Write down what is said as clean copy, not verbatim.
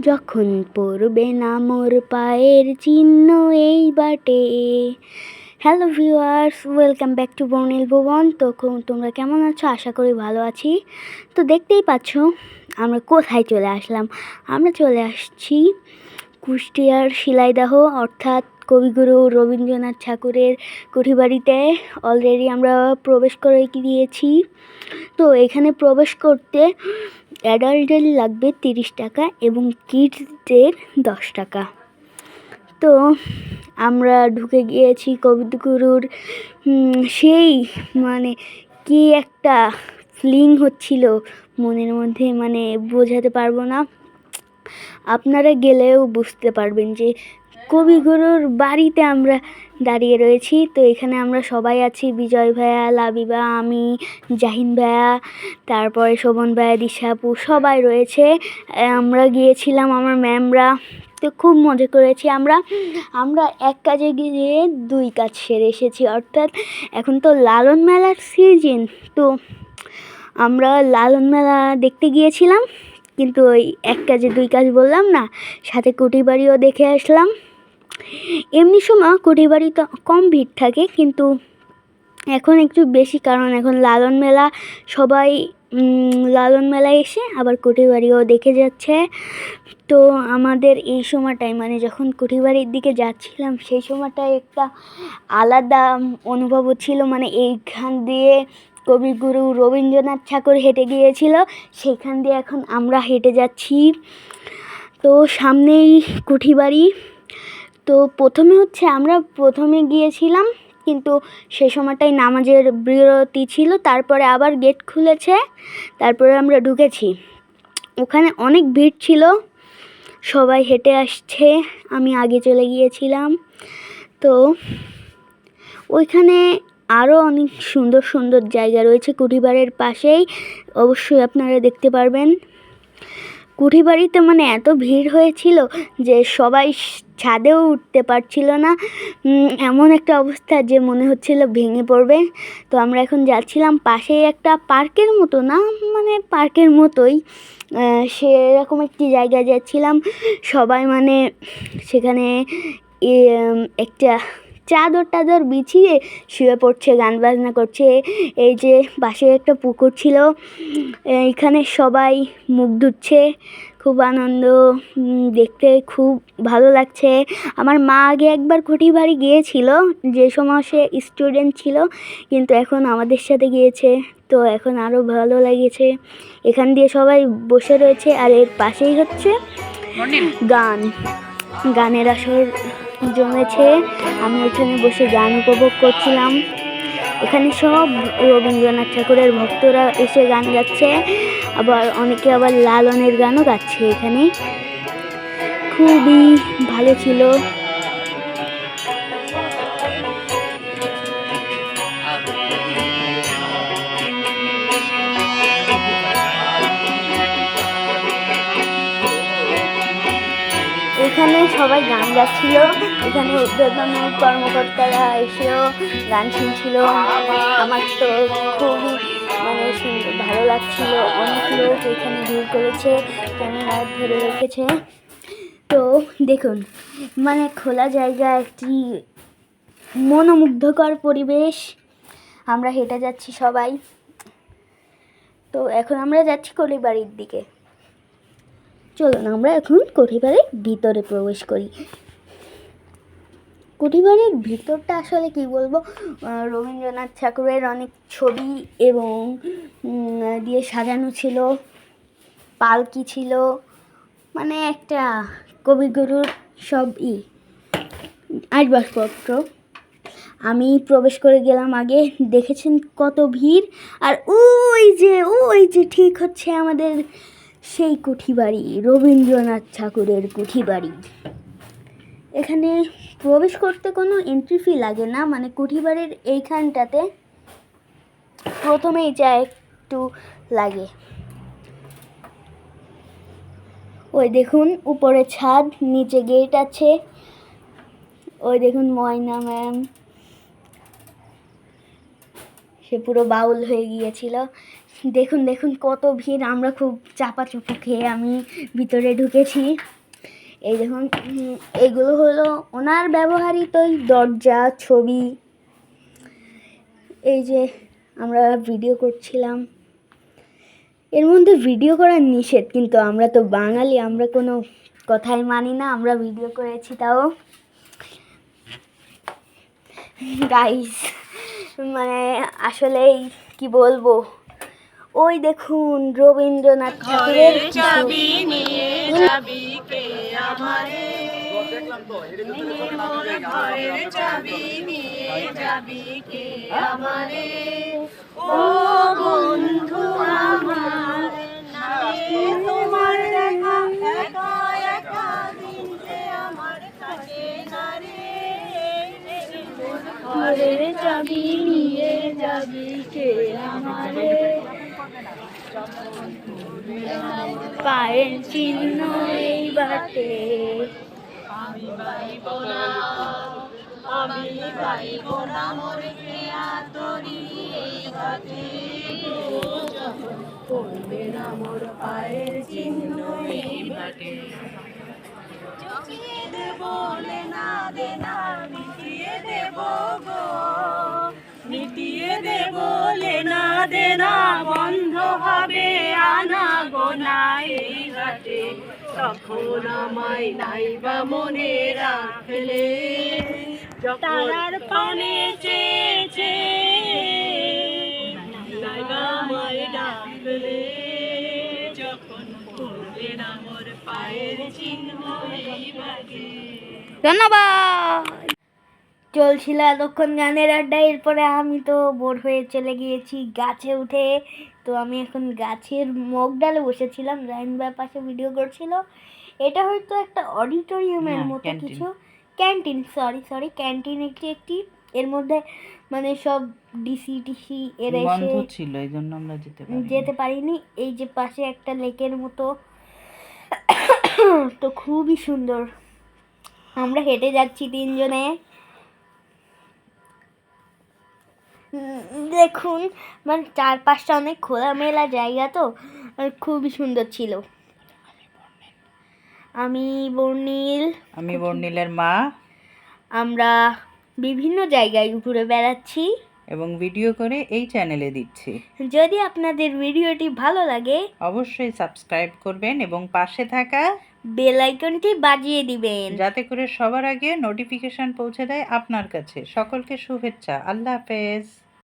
যখন পড়বে না মোর পায়ের চিহ্ন এই বাটে। Hello viewers, welcome back to Bornil Bhubon. তো তোমরা কেমন আছো? আশা করি ভালো আছি। তো দেখতেই পাচ্ছ আমরা কোথায় চলে আসলাম। আমরা চলে আসছি কুষ্টিয়ার শিলাইদহ, অর্থাৎ কবিগুরু রবীন্দ্রনাথ ঠাকুরের কুঠিবাড়িতে। অলরেডি আমরা প্রবেশ করে দিয়েছি। তো এখানে প্রবেশ করতে অ্যাডাল্টের লাগবে 30 টাকা এবং কিডসদের 10 টাকা। তো আমরা ঢুকে গিয়েছি কবিগুরুর সেই কি একটা ফিলিং হচ্ছিল মনের মধ্যে, বোঝাতে পারবো না। আপনারা গেলেও বুঝতে পারবেন যে কবিগুরুর বাড়িতে আমরা দাঁড়িয়ে রয়েছি। তো এখানে আমরা সবাই আছি, বিজয় ভাইয়া, লাবিবা, আমি, জাহিন ভাইয়া, তারপরে শোভন ভাইয়া, দিশাপু, সবাই রয়েছে। আমরা গিয়েছিলাম, আমার ম্যামরা। তো খুব মজা করেছি আমরা এক কাজে গিয়ে দুই কাজ সেরে এসেছি। অর্থাৎ এখন তো লালন মেলার সিজন, তো আমরা লালন মেলা দেখতে গিয়েছিলাম, কিন্তু ওই এক কাজে দুই কাজ বললাম না, সাথে কুঠিবাড়িও দেখে আসলাম। এমনি সময় কুঠিবাড়ি তো কম ভিড় থাকে, কিন্তু এখন একটু বেশি, কারণ এখন লালন মেলা, সবাই লালন মেলায় এসে আবার কুঠিবাড়িও দেখে যাচ্ছে। তো আমাদের এই সময়টায় যখন কুঠিবাড়ির দিকে যাচ্ছিলাম, সেই সময়টায় একটা আলাদা অনুভব হচ্ছিল। এইখান দিয়ে কবিগুরু রবীন্দ্রনাথ ঠাকুর হেঁটে গিয়েছিল, সেইখান দিয়ে এখন আমরা হেঁটে যাচ্ছি। তো সামনেই কুঠিবাড়ি। তো আমরা প্রথমে গিয়েছিলাম, কিন্তু সে সময়টাই নামাজের বিরতি ছিল। তারপরে আবার গেট খুলেছে, তারপরে আমরা ঢুকেছি। ওখানে অনেক ভিড় ছিল, সবাই হেঁটে আসছে, আমি আগে চলে গিয়েছিলাম। তো ওইখানে আরও অনেক সুন্দর সুন্দর জায়গা রয়েছে কুঠিবাড়ির পাশেই, অবশ্যই আপনারা দেখতে পারবেন। কুঠিবাড়িতে এত ভিড় হয়েছিল যে সবাই ছাদেও উঠতে পারছিল না, এমন একটা অবস্থা যে মনে হচ্ছিল ভেঙে পড়বে। তো আমরা এখন যাচ্ছিলাম পাশেই একটা পার্কের মতো, না পার্কের মতোই সেরকম একটি জায়গায় যাচ্ছিলাম। সবাই সেখানে একটা চাদর বিছিয়ে শুয়ে পড়ছে, গান বাজনা করছে। এই যে পাশে একটা পুকুর ছিল, এখানে সবাই মুখ ধুচ্ছে, খুব আনন্দ, দেখতে খুব ভালো লাগছে। আমার মা আগে একবার কুঠিবাড়ি গিয়েছিল, যে সময় সে স্টুডেন্ট ছিল, কিন্তু এখন আমাদের সাথে গিয়েছে। তো এখন আরও ভালো লেগেছে। এখান দিয়ে সবাই বসে রয়েছে, আর এর পাশেই হচ্ছে গানের আসর জমেছে। আমি এখানে বসে গান উপভোগ করছিলাম। এখানে সব রবীন্দ্রনাথ ঠাকুরের ভক্তরা এসে গান গাচ্ছে, আবার অনেকে আবার লালনের গানও গাচ্ছে। এখানে খুবই ভালো ছিল। এখানে সবাই গান গাচ্ছিল, এখানে উদ্বোধনী কর্মকর্তারা এসেও গান শুনছিল। আমার তো খুবই শুনতে ভালো লাগছিল। অনেক লোক এখানে ভিড় করেছে, ক্যামেরা ধরে রেখেছে। তো দেখুন, খোলা জায়গা, একটি মনোমুগ্ধকর পরিবেশ। আমরা হেঁটে যাচ্ছি সবাই। তো এখন আমরা যাচ্ছি কুঠিবাড়ির দিকে। চলুন আমরা এখন কুঠিবাড়ির ভিতরে প্রবেশ করি। কুঠিবাড়ির ভিতরটা আসলে কি বলবো, রবীন্দ্রনাথ ঠাকুরের অনেক ছবি এবং দিয়ে সাজানো ছিল, পালকি ছিল, একটা কবিগুরুর সব আসবাবপত্র। আমি প্রবেশ করে গেলাম আগে, দেখেছেন কত ভিড়। আর ওই যে ঠিক হচ্ছে আমাদের সেই কুঠিবাড়ি, রবীন্দ্রনাথ ঠাকুরের কুঠিবাড়ি। এখানে প্রবেশ করতে কোনো এন্ট্রি ফি লাগে না, কুঠিবাড়ির এইখানটাতে প্রথমেই যা একটু লাগে। ওই দেখুন উপরে ছাদ, নিচে গেট আছে। ওই দেখুন ময়না ম্যাম, সে পুরো বাউল হয়ে গিয়েছিল, দেখুন দেখুন কত ভিড়, আমরা খুব চাপাচুপু খেয়ে আমি ভিতরে ঢুকেছি। এই দেখুন এগুলো হলো ওনার ব্যবহৃত দরজা, ছবি। এই যে আমরা ভিডিও করছিলাম, এর মধ্যে ভিডিও করা নিষেধ, কিন্তু আমরা তো বাঙালি, আমরা কোনো কথাই মানি না, আমরা ভিডিও করেছি তাও। গাইস মানে আসলেই কি বলবো, ওই দেখুন রবীন্দ্রনাথ ঠাকুরের চাবি নিয়ে যাবি কে আমারে, ঘরের চাবি নিয়ে যাবি কে আমারে, ও বন্ধু আমার নারে তোমার দেখা একা একা দিন যে আমার কাছে নারে, ঘরের চাবি নিয়ে যাবি কে আমারে, পায়ের চিহ্ন এই বাটে। আমি বাইব না, আমি বাইব না মোর খেয়া তরি এই ঘাটে, পড়বে না মোর পায়ের চিহ্ন এই বাটে, চুকিয়ে দেব লেনা দেনা মিটিয়ে দেব গো, মিটিয়ে দেব লেনা দেনা, বন্ধ হবে আনা গোনা এই ঘাটে, তখন আমায় নাইবা মনে রাখলে, তারার পানে চেয়েছে নাইবা আমায় ডাকলে, যখন পড়বে না মোর পায়ের চিহ্ন এই বাটে। ধন্যবাদ। চলছিল এতক্ষণ গানের আড্ডা, এরপরে আমি তো বোর হয়ে চলে গিয়েছি গাছে উঠে। তো আমি এখন গাছের মগ ডালে বসেছিলাম, রাইন ভাই পাশে ভিডিও করছিল। এটা হয়তো একটা অডিটোরিয়ামের মতো কিছু, ক্যান্টিন, সরি ক্যান্টিন, একটি এর মধ্যে মানে সব ডিসি টিসি এরা বন্ধ এসে ছিল, এই জন্য আমরা যেতে পারিনি। এই যে পাশে একটা লেকের মতো, তো খুবই সুন্দর। আমরা হেঁটে যাচ্ছি তিনজনে, দেখুন মানে চারপাশটা অনেক খোলামেলা জায়গা, তো খুবই সুন্দর ছিল। আমি বর্ণিলের মা। আমরা বিভিন্ন জায়গায় ঘুরে বেড়াচ্ছি এবং ভিডিও করে এই চ্যানেলে দিচ্ছি। যদি আপনাদের ভিডিওটি ভালো লাগে অবশ্যই সাবস্ক্রাইব করবেন এবং পাশে থাকা বেল আইকনটি বাজিয়ে দিবেন, যাতে করে সবার আগে নোটিফিকেশন পৌঁছে দেয় আপনার কাছে। সকলকে শুভেচ্ছা। আল্লাহ হাফেজ।